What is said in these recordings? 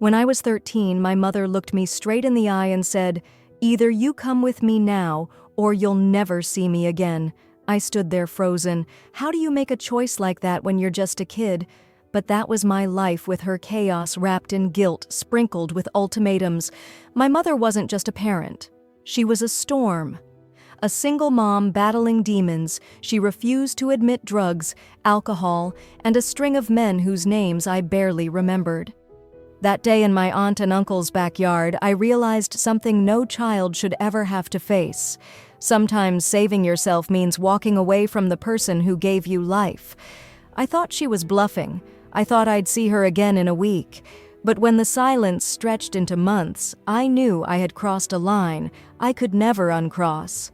When I was 13, my mother looked me straight in the eye and said, "Either you come with me now, or you'll never see me again." I stood there frozen. How do you make a choice like that when you're just a kid? But that was my life, with her chaos wrapped in guilt, sprinkled with ultimatums. My mother wasn't just a parent. She was a storm. A single mom battling demons. She refused to admit drugs, alcohol, and a string of men whose names I barely remembered. That day in my aunt and uncle's backyard, I realized something no child should ever have to face. Sometimes saving yourself means walking away from the person who gave you life. I thought she was bluffing. I thought I'd see her again in a week. But when the silence stretched into months, I knew I had crossed a line I could never uncross.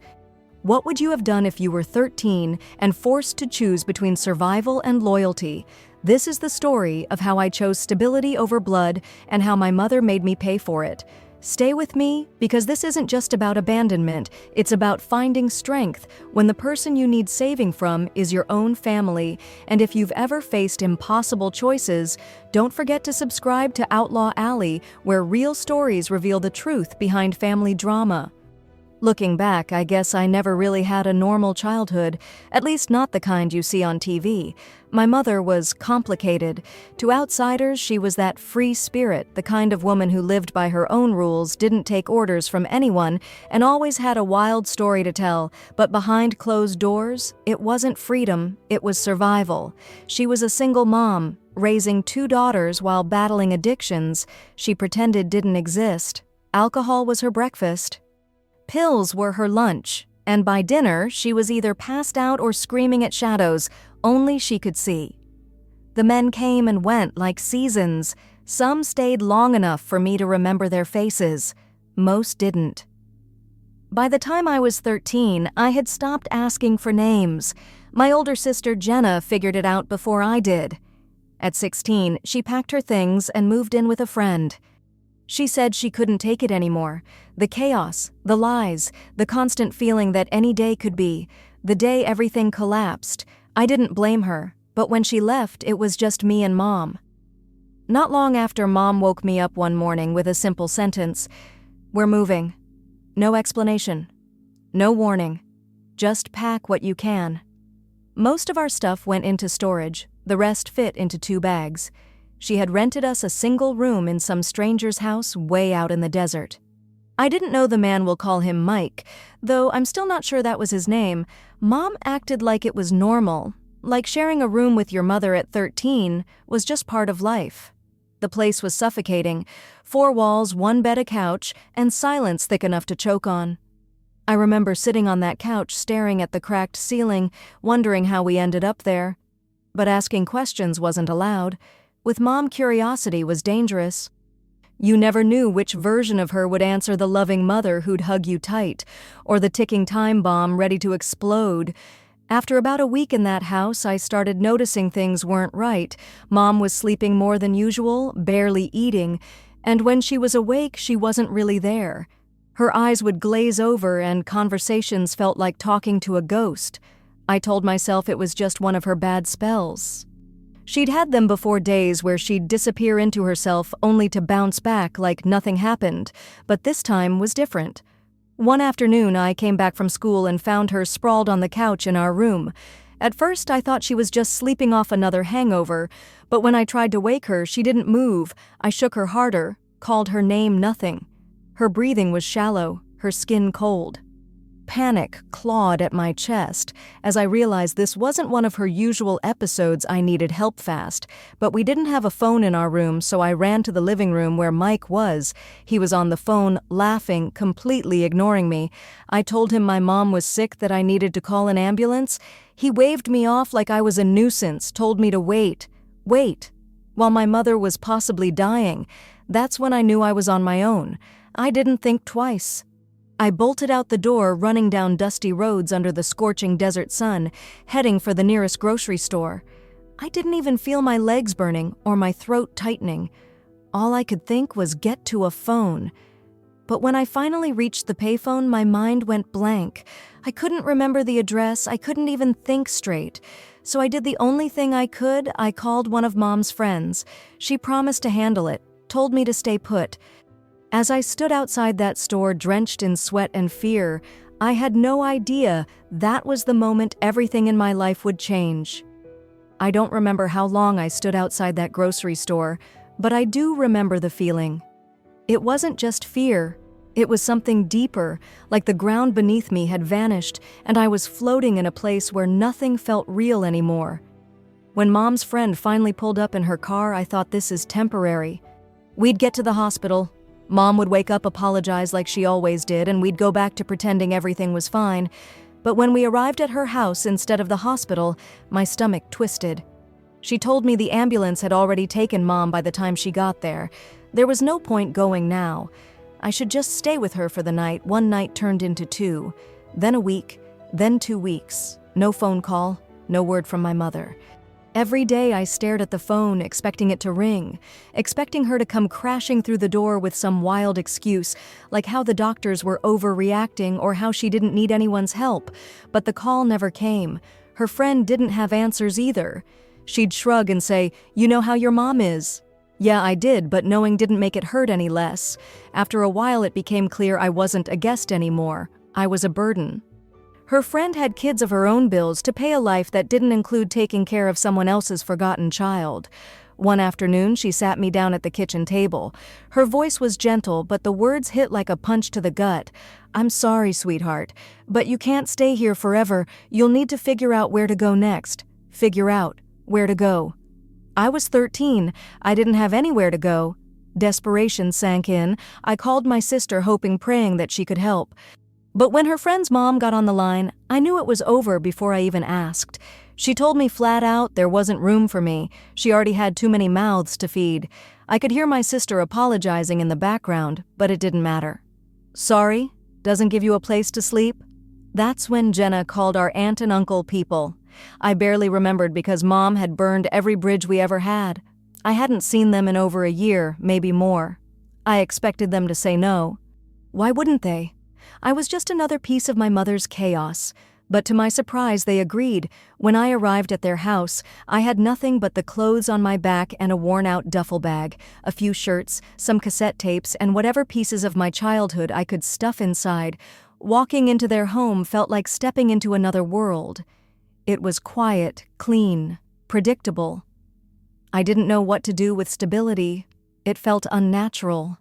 What would you have done if you were 13 and forced to choose between survival and loyalty? This is the story of how I chose stability over blood and how my mother made me pay for it. Stay with me, because this isn't just about abandonment, it's about finding strength when the person you need saving from is your own family. And if you've ever faced impossible choices, don't forget to subscribe to Outlaw Alley, where real stories reveal the truth behind family drama. Looking back, I guess I never really had a normal childhood, at least not the kind you see on TV. My mother was complicated. To outsiders, she was that free spirit, the kind of woman who lived by her own rules, didn't take orders from anyone, and always had a wild story to tell. But behind closed doors, it wasn't freedom, it was survival. She was a single mom, raising 2 daughters while battling addictions she pretended didn't exist. Alcohol was her breakfast. Pills were her lunch, and by dinner, she was either passed out or screaming at shadows only she could see. The men came and went like seasons. Some stayed long enough for me to remember their faces. Most didn't. By the time I was 13, I had stopped asking for names. My older sister Jenna figured it out before I did. At 16, she packed her things and moved in with a friend. She said she couldn't take it anymore. The chaos, the lies, the constant feeling that any day could be, the day everything collapsed. I didn't blame her, but when she left, it was just me and Mom. Not long after, Mom woke me up one morning with a simple sentence: "We're moving." No explanation. No warning. Just pack what you can. Most of our stuff went into storage. The rest fit into 2 bags. She had rented us a single room in some stranger's house way out in the desert. I didn't know the man, we'll call him Mike, though I'm still not sure that was his name. Mom acted like it was normal, like sharing a room with your mother at 13 was just part of life. The place was suffocating: 4 walls, 1 bed, a couch, and silence thick enough to choke on. I remember sitting on that couch staring at the cracked ceiling, wondering how we ended up there. But asking questions wasn't allowed. With Mom, curiosity was dangerous. You never knew which version of her would answer the loving mother who'd hug you tight, or the ticking time bomb ready to explode. After about a week in that house, I started noticing things weren't right. Mom was sleeping more than usual, barely eating, and when she was awake, she wasn't really there. Her eyes would glaze over, and conversations felt like talking to a ghost. I told myself it was just one of her bad spells. She'd had them before, days where she'd disappear into herself only to bounce back like nothing happened, but this time was different. One afternoon, I came back from school and found her sprawled on the couch in our room. At first, I thought she was just sleeping off another hangover, but when I tried to wake her, she didn't move. I shook her harder, called her name, nothing. Her breathing was shallow, her skin cold. Panic clawed at my chest as I realized this wasn't one of her usual episodes. I needed help fast, but we didn't have a phone in our room, so I ran to the living room where Mike was. He was on the phone, laughing, completely ignoring me. I told him my mom was sick, that I needed to call an ambulance. He waved me off like I was a nuisance, told me to wait, while my mother was possibly dying. That's when I knew I was on my own. I didn't think twice. I bolted out the door, running down dusty roads under the scorching desert sun, heading for the nearest grocery store. I didn't even feel my legs burning or my throat tightening. All I could think was get to a phone. But when I finally reached the payphone, my mind went blank. I couldn't remember the address, I couldn't even think straight. So I did the only thing I could. I called one of Mom's friends. She promised to handle it. told me to stay put. As I stood outside that store drenched in sweat and fear, I had no idea that was the moment everything in my life would change. I don't remember how long I stood outside that grocery store, but I do remember the feeling. It wasn't just fear. It was something deeper, like the ground beneath me had vanished and I was floating in a place where nothing felt real anymore. When Mom's friend finally pulled up in her car, I thought, this is temporary. We'd get to the hospital. Mom would wake up, apologize like she always did, and we'd go back to pretending everything was fine. But when we arrived at her house instead of the hospital, my stomach twisted. She told me the ambulance had already taken Mom by the time she got there. There was no point going now. I should just stay with her for the night. One night turned into 2, then a week, then 2 weeks. No phone call, no word from my mother. Every day I stared at the phone, expecting it to ring, expecting her to come crashing through the door with some wild excuse, like how the doctors were overreacting or how she didn't need anyone's help. But the call never came. Her friend didn't have answers either. She'd shrug and say, "You know how your mom is." Yeah, I did, but knowing didn't make it hurt any less. After a while it became clear I wasn't a guest anymore. I was a burden. Her friend had kids of her own, bills to pay, a life that didn't include taking care of someone else's forgotten child. One afternoon, she sat me down at the kitchen table. Her voice was gentle, but the words hit like a punch to the gut. "I'm sorry, sweetheart, but you can't stay here forever. You'll need to figure out where to go next. Figure out where to go." I was 13. I didn't have anywhere to go. Desperation sank in. I called my sister, hoping, praying that she could help. But when her friend's mom got on the line, I knew it was over before I even asked. She told me flat out there wasn't room for me. She already had too many mouths to feed. I could hear my sister apologizing in the background, but it didn't matter. "Sorry? Doesn't give you a place to sleep?" That's when Jenna called our aunt and uncle people. I barely remembered because Mom had burned every bridge we ever had. I hadn't seen them in over a year, maybe more. I expected them to say no. Why wouldn't they? I was just another piece of my mother's chaos. But to my surprise, they agreed. When I arrived at their house, I had nothing but the clothes on my back and a worn-out duffel bag, a few shirts, some cassette tapes, and whatever pieces of my childhood I could stuff inside. Walking into their home felt like stepping into another world. It was quiet, clean, predictable. I didn't know what to do with stability. It felt unnatural.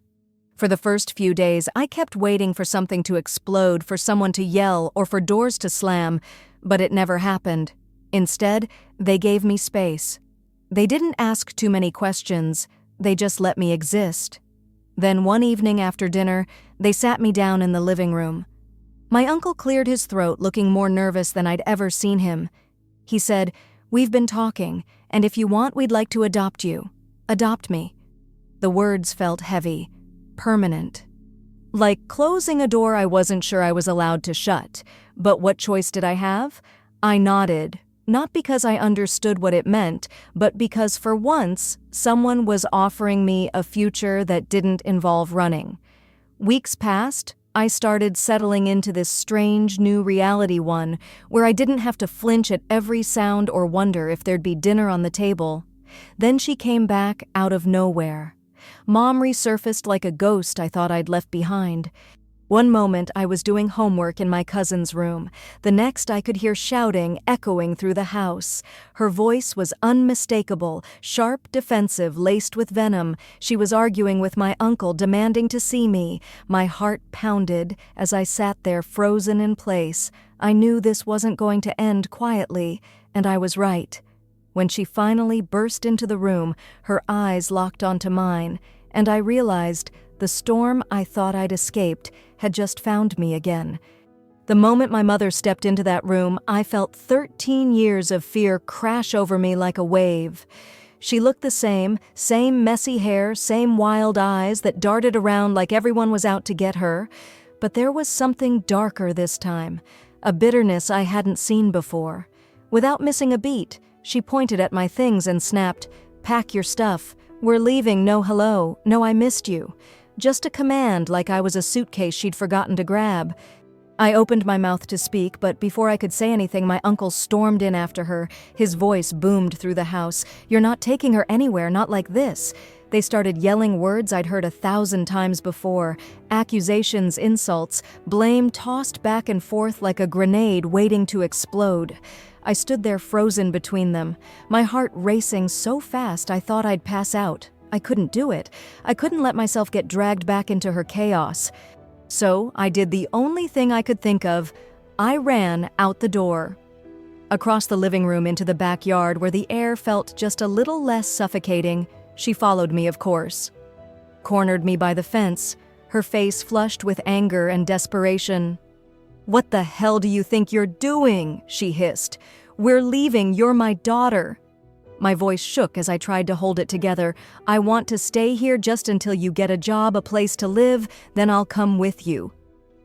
For the first few days, I kept waiting for something to explode, for someone to yell, or for doors to slam, but it never happened. Instead, they gave me space. They didn't ask too many questions. They just let me exist. Then one evening after dinner, they sat me down in the living room. My uncle cleared his throat, looking more nervous than I'd ever seen him. He said, "We've been talking, and if you want, we'd like to adopt you. Adopt me." The words felt heavy. Permanent. Like closing a door I wasn't sure I was allowed to shut. But what choice did I have? I nodded, not because I understood what it meant, but because for once, someone was offering me a future that didn't involve running. Weeks passed. I started settling into this strange new reality, one where I didn't have to flinch at every sound or wonder if there'd be dinner on the table. Then she came back out of nowhere. Mom resurfaced like a ghost I thought I'd left behind. One moment I was doing homework in my cousin's room. The next I could hear shouting echoing through the house. Her voice was unmistakable, sharp, defensive, laced with venom. She was arguing with my uncle, demanding to see me. My heart pounded as I sat there frozen in place. I knew this wasn't going to end quietly, and I was right. When she finally burst into the room, her eyes locked onto mine, and I realized the storm I thought I'd escaped had just found me again. The moment my mother stepped into that room, I felt 13 years of fear crash over me like a wave. She looked the same messy hair, same wild eyes that darted around like everyone was out to get her. But there was something darker this time, a bitterness I hadn't seen before. Without missing a beat, she pointed at my things and snapped, "Pack your stuff. We're leaving, no hello, no I missed you." Just a command, like I was a suitcase she'd forgotten to grab. I opened my mouth to speak, but before I could say anything, my uncle stormed in after her. His voice boomed through the house. "You're not taking her anywhere, not like this." They started yelling words I'd heard 1,000 times before, accusations, insults, blame tossed back and forth like a grenade waiting to explode. I stood there frozen between them, my heart racing so fast I thought I'd pass out. I couldn't do it. I couldn't let myself get dragged back into her chaos. So I did the only thing I could think of. I ran out the door. Across the living room into the backyard where the air felt just a little less suffocating. She followed me, of course. Cornered me by the fence, her face flushed with anger and desperation. "What the hell do you think you're doing?" she hissed. "We're leaving, you're my daughter." My voice shook as I tried to hold it together. "I want to stay here just until you get a job, a place to live, then I'll come with you."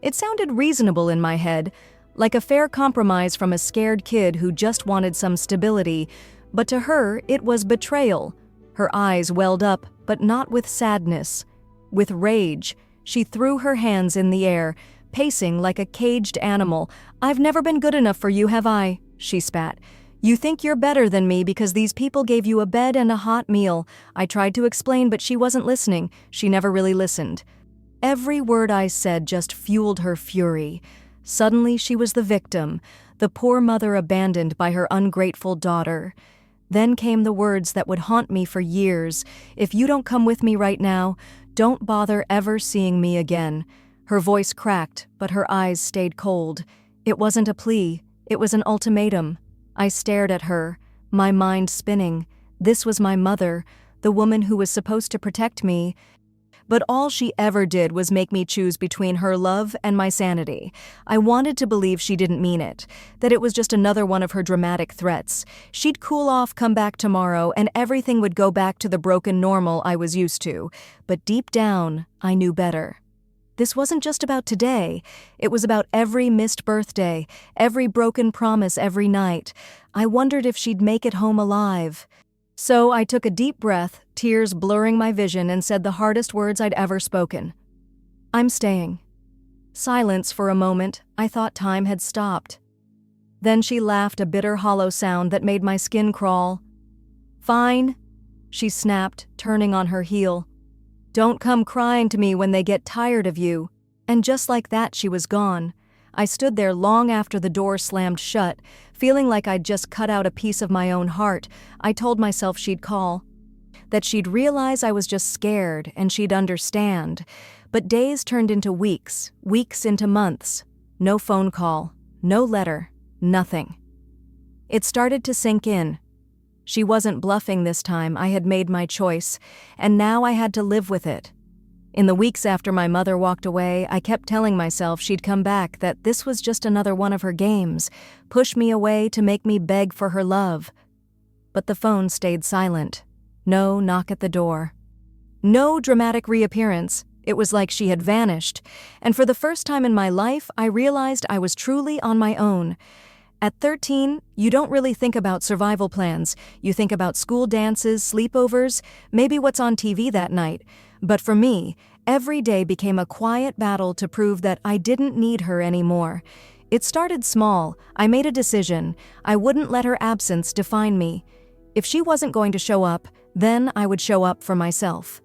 It sounded reasonable in my head, like a fair compromise from a scared kid who just wanted some stability, but to her it was betrayal. Her eyes welled up, but not with sadness. With rage, she threw her hands in the air, pacing like a caged animal. "I've never been good enough for you, have I?" she spat. "You think you're better than me because these people gave you a bed and a hot meal." I tried to explain, but she wasn't listening. She never really listened. Every word I said just fueled her fury. Suddenly she was the victim, the poor mother abandoned by her ungrateful daughter. Then came the words that would haunt me for years. "If you don't come with me right now, don't bother ever seeing me again." Her voice cracked, but her eyes stayed cold. It wasn't a plea, it was an ultimatum. I stared at her, my mind spinning. This was my mother, the woman who was supposed to protect me. But all she ever did was make me choose between her love and my sanity. I wanted to believe she didn't mean it, that it was just another one of her dramatic threats. She'd cool off, come back tomorrow, and everything would go back to the broken normal I was used to. But deep down, I knew better. This wasn't just about today. It was about every missed birthday, every broken promise every night. I wondered if she'd make it home alive. So I took a deep breath, tears blurring my vision, and said the hardest words I'd ever spoken. "I'm staying." Silence for a moment. I thought time had stopped. Then she laughed, a bitter, hollow sound that made my skin crawl. "Fine," she snapped, turning on her heel. "Don't come crying to me when they get tired of you." And just like that, she was gone. I stood there long after the door slammed shut, feeling like I'd just cut out a piece of my own heart. I told myself she'd call, that she'd realize I was just scared and she'd understand. But days turned into weeks, weeks into months. No phone call, no letter, nothing. It started to sink in. She wasn't bluffing this time. I had made my choice, and now I had to live with it. In the weeks after my mother walked away, I kept telling myself she'd come back, that this was just another one of her games, push me away to make me beg for her love. But the phone stayed silent. No knock at the door. No dramatic reappearance. It was like she had vanished. And for the first time in my life, I realized I was truly on my own. At 13, you don't really think about survival plans. You think about school dances, sleepovers, maybe what's on TV that night. But for me, every day became a quiet battle to prove that I didn't need her anymore. It started small. I made a decision. I wouldn't let her absence define me. If she wasn't going to show up, then I would show up for myself.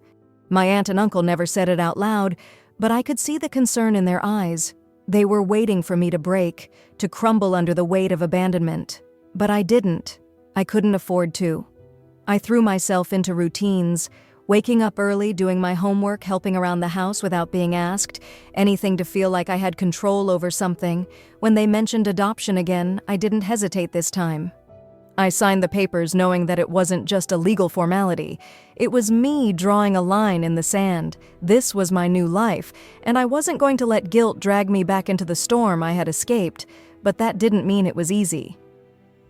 My aunt and uncle never said it out loud, but I could see the concern in their eyes. They were waiting for me to break, to crumble under the weight of abandonment. But I didn't. I couldn't afford to. I threw myself into routines, waking up early, doing my homework, helping around the house without being asked, anything to feel like I had control over something. When they mentioned adoption again, I didn't hesitate this time. I signed the papers knowing that it wasn't just a legal formality. It was me drawing a line in the sand. This was my new life, and I wasn't going to let guilt drag me back into the storm I had escaped, but that didn't mean it was easy.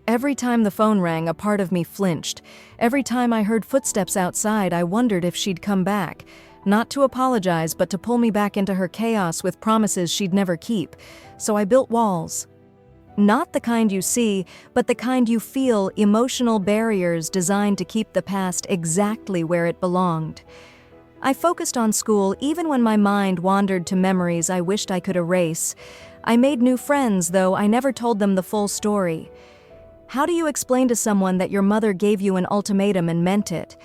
Every time the phone rang, a part of me flinched. Every time I heard footsteps outside, I wondered if she'd come back. Not to apologize, but to pull me back into her chaos with promises she'd never keep. So I built walls. Not the kind you see, but the kind you feel, emotional barriers designed to keep the past exactly where it belonged. I focused on school even when my mind wandered to memories I wished I could erase. I made new friends, though I never told them the full story. How do you explain to someone that your mother gave you an ultimatum and meant it?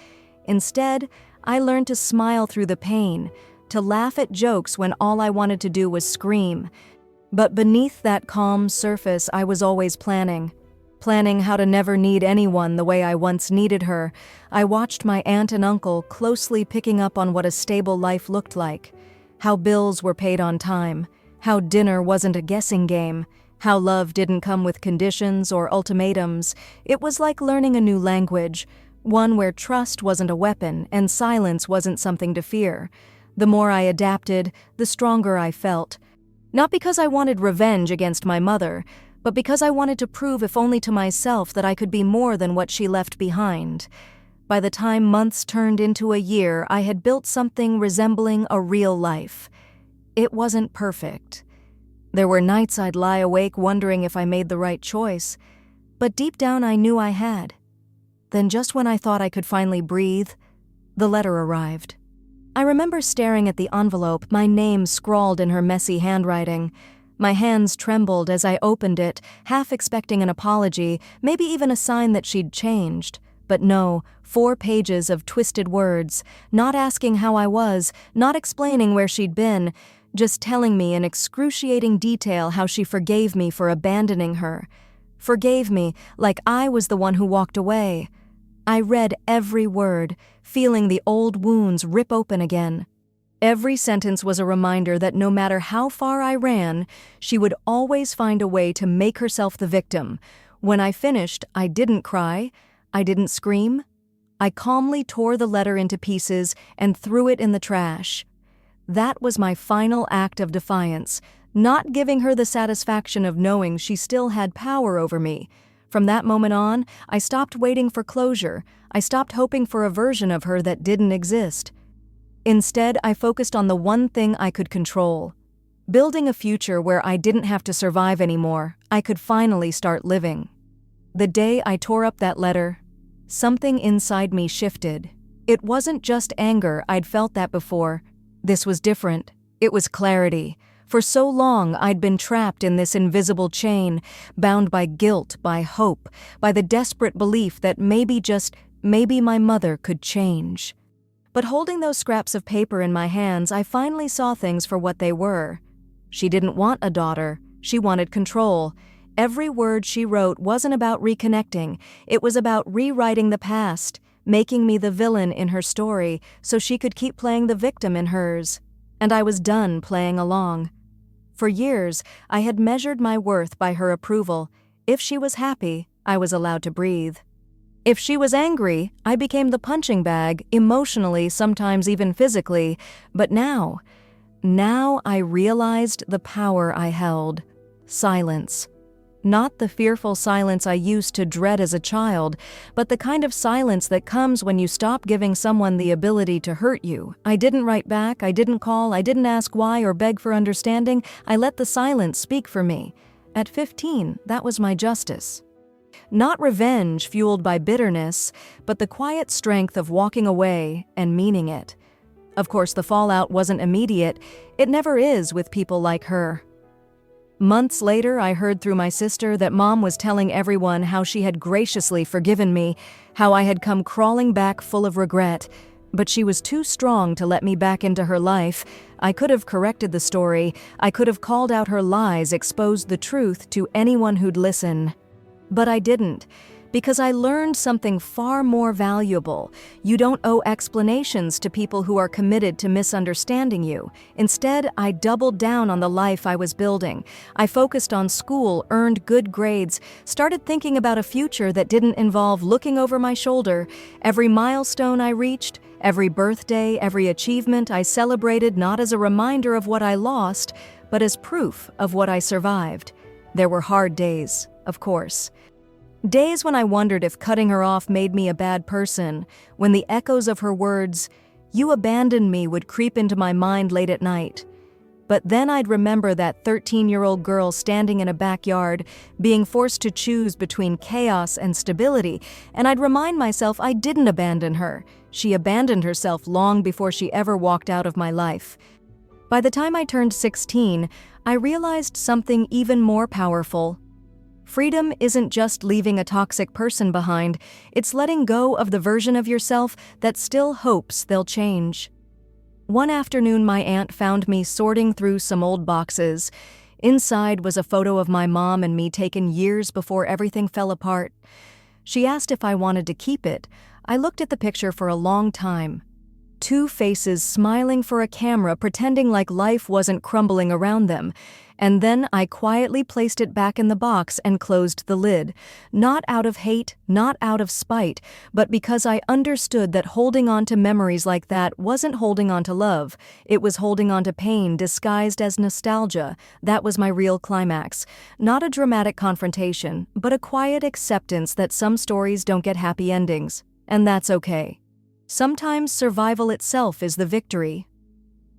Instead, I learned to smile through the pain, to laugh at jokes when all I wanted to do was scream. But beneath that calm surface, I was always planning how to never need anyone the way I once needed her. I watched my aunt and uncle closely picking up on what a stable life looked like, how bills were paid on time, how dinner wasn't a guessing game, how love didn't come with conditions or ultimatums. It was like learning a new language, one where trust wasn't a weapon and silence wasn't something to fear. The more I adapted, the stronger I felt. Not because I wanted revenge against my mother, but because I wanted to prove, if only to myself, that I could be more than what she left behind. By the time months turned into a year, I had built something resembling a real life. It wasn't perfect. There were nights I'd lie awake wondering if I made the right choice, but deep down I knew I had. Then just when I thought I could finally breathe, the letter arrived. I remember staring at the envelope, my name scrawled in her messy handwriting. My hands trembled as I opened it, half expecting an apology, maybe even a sign that she'd changed. But no, 4 pages of twisted words, not asking how I was, not explaining where she'd been, just telling me in excruciating detail how she forgave me for abandoning her. Forgave me like I was the one who walked away. I read every word, feeling the old wounds rip open again. Every sentence was a reminder that no matter how far I ran, she would always find a way to make herself the victim. When I finished, I didn't cry. I didn't scream. I calmly tore the letter into pieces and threw it in the trash. That was my final act of defiance, not giving her the satisfaction of knowing she still had power over me. From that moment on, I stopped waiting for closure. I stopped hoping for a version of her that didn't exist. Instead, I focused on the one thing I could control. Building a future where I didn't have to survive anymore, I could finally start living. The day I tore up that letter, something inside me shifted. It wasn't just anger, I'd felt that before. This was different. It was clarity. For so long, I'd been trapped in this invisible chain, bound by guilt, by hope, by the desperate belief that maybe, just maybe, my mother could change. But holding those scraps of paper in my hands, I finally saw things for what they were. She didn't want a daughter. She wanted control. Every word she wrote wasn't about reconnecting. It was about rewriting the past, making me the villain in her story so she could keep playing the victim in hers. And I was done playing along. For years, I had measured my worth by her approval. If she was happy, I was allowed to breathe. If she was angry, I became the punching bag, emotionally, sometimes even physically. But now I realized the power I held. Silence. Not the fearful silence I used to dread as a child, but the kind of silence that comes when you stop giving someone the ability to hurt you. I didn't write back, I didn't call, I didn't ask why or beg for understanding. I let the silence speak for me. At 15, that was my justice. Not revenge fueled by bitterness, but the quiet strength of walking away and meaning it. Of course, the fallout wasn't immediate. It never is with people like her. Months later, I heard through my sister that Mom was telling everyone how she had graciously forgiven me, how I had come crawling back full of regret. But she was too strong to let me back into her life. I could have corrected the story. I could have called out her lies, exposed the truth to anyone who'd listen. But I didn't, because I learned something far more valuable. You don't owe explanations to people who are committed to misunderstanding you. Instead, I doubled down on the life I was building. I focused on school, earned good grades, started thinking about a future that didn't involve looking over my shoulder. Every milestone I reached, every birthday, every achievement I celebrated not as a reminder of what I lost, but as proof of what I survived. There were hard days, of course. Days when I wondered if cutting her off made me a bad person, when the echoes of her words, "You abandoned me," would creep into my mind late at night. But then I'd remember that 13-year-old girl standing in a backyard, being forced to choose between chaos and stability, and I'd remind myself I didn't abandon her. She abandoned herself long before she ever walked out of my life. By the time I turned 16, I realized something even more powerful. Freedom isn't just leaving a toxic person behind, it's letting go of the version of yourself that still hopes they'll change. One afternoon, my aunt found me sorting through some old boxes. Inside was a photo of my mom and me taken years before everything fell apart. She asked if I wanted to keep it. I looked at the picture for a long time. Two faces smiling for a camera, pretending like life wasn't crumbling around them. And then I quietly placed it back in the box and closed the lid. Not out of hate, not out of spite, but because I understood that holding on to memories like that wasn't holding on to love. It was holding on to pain disguised as nostalgia. That was my real climax. Not a dramatic confrontation, but a quiet acceptance that some stories don't get happy endings. And that's okay. Sometimes survival itself is the victory.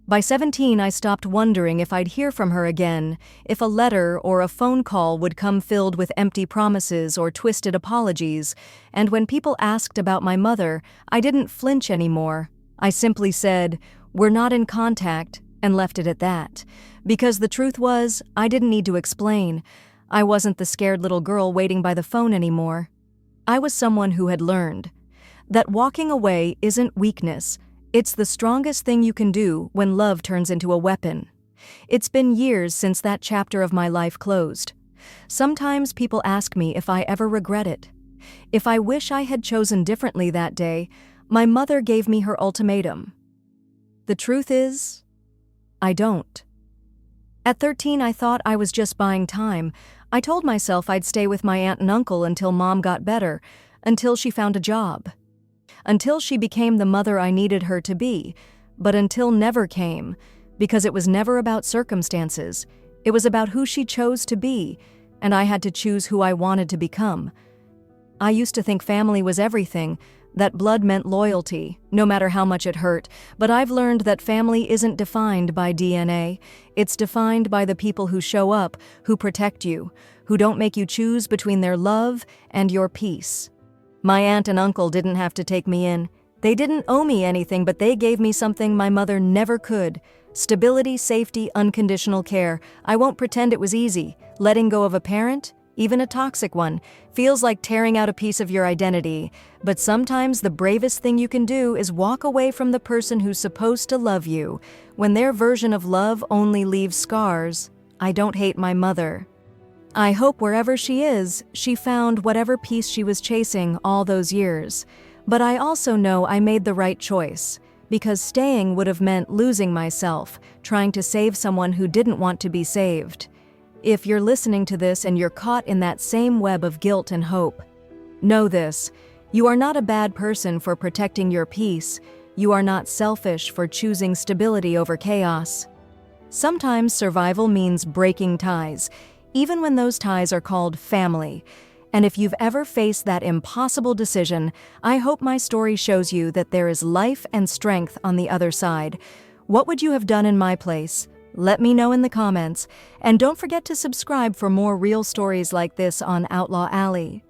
By 17, I stopped wondering if I'd hear from her again, if a letter or a phone call would come filled with empty promises or twisted apologies, and when people asked about my mother, I didn't flinch anymore. I simply said, "We're not in contact," and left it at that. Because the truth was, I didn't need to explain. I wasn't the scared little girl waiting by the phone anymore. I was someone who had learned that walking away isn't weakness. It's the strongest thing you can do when love turns into a weapon. It's been years since that chapter of my life closed. Sometimes people ask me if I ever regret it. If I wish I had chosen differently that day. My mother gave me her ultimatum. The truth is, I don't. At 13, I thought I was just buying time. I told myself I'd stay with my aunt and uncle until Mom got better, until she found a job. Until she became the mother I needed her to be, but until never came, because it was never about circumstances. It was about who she chose to be, and I had to choose who I wanted to become. I used to think family was everything, that blood meant loyalty, no matter how much it hurt, but I've learned that family isn't defined by DNA. It's defined by the people who show up, who protect you, who don't make you choose between their love and your peace. My aunt and uncle didn't have to take me in. They didn't owe me anything, but they gave me something my mother never could. Stability, safety, unconditional care. I won't pretend it was easy. Letting go of a parent, even a toxic one, feels like tearing out a piece of your identity. But sometimes the bravest thing you can do is walk away from the person who's supposed to love you. When their version of love only leaves scars, I don't hate my mother. I hope wherever she is, she found whatever peace she was chasing all those years. But I also know I made the right choice, because staying would have meant losing myself, trying to save someone who didn't want to be saved. If you're listening to this and you're caught in that same web of guilt and hope, know this: you are not a bad person for protecting your peace. You are not selfish for choosing stability over chaos. Sometimes survival means breaking ties, even when those ties are called family. And if you've ever faced that impossible decision, I hope my story shows you that there is life and strength on the other side. What would you have done in my place? Let me know in the comments. And don't forget to subscribe for more real stories like this on Outlaw Alley.